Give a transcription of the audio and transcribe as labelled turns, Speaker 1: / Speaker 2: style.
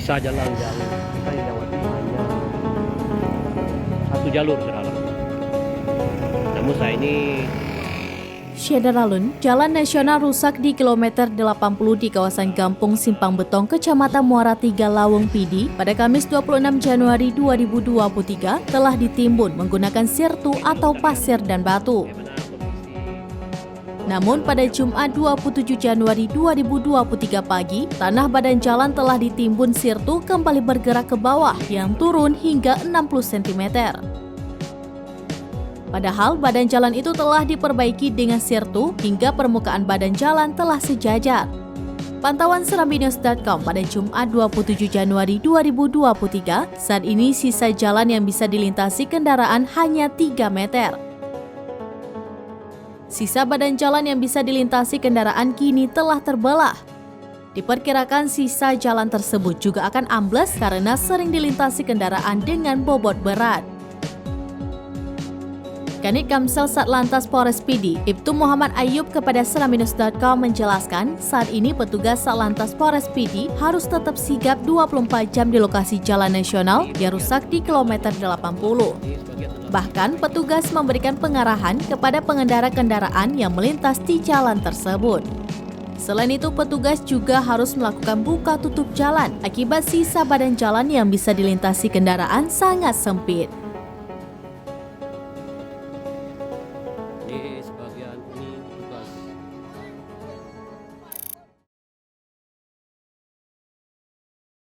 Speaker 1: sisa jalan-jalan kita yang lewati hanya satu jalur saudara. Namun saya ini
Speaker 2: Syederalun, jalan nasional rusak di kilometer 80 di kawasan Gampung Simpang Betong, Kecamatan Muara Tiga, Lawang Pidi pada Kamis 26 Januari 2023 telah ditimbun menggunakan sirtu atau pasir dan batu. Namun pada Jumat 27 Januari 2023 pagi, tanah badan jalan telah ditimbun sirtu kembali bergerak ke bawah yang turun hingga 60 cm. Padahal badan jalan itu telah diperbaiki dengan sirtu hingga permukaan badan jalan telah sejajar. Pantauan serambinews.com pada Jumat 27 Januari 2023, saat ini sisa jalan yang bisa dilintasi kendaraan hanya 3 meter. Sisa badan jalan yang bisa dilintasi kendaraan kini telah terbelah. Diperkirakan sisa jalan tersebut juga akan ambles karena sering dilintasi kendaraan dengan bobot berat. Kanit Kamsel Satlantas Polres Pidi, Ibtu Muhammad Ayub kepada serambinews.com menjelaskan saat ini petugas Satlantas Polres Pidi harus tetap sigap 24 jam di lokasi jalan nasional yang rusak di kilometer 80. Bahkan petugas memberikan pengarahan kepada pengendara kendaraan yang melintas di jalan tersebut. Selain itu, petugas juga harus melakukan buka tutup jalan akibat sisa badan jalan yang bisa dilintasi kendaraan sangat sempit.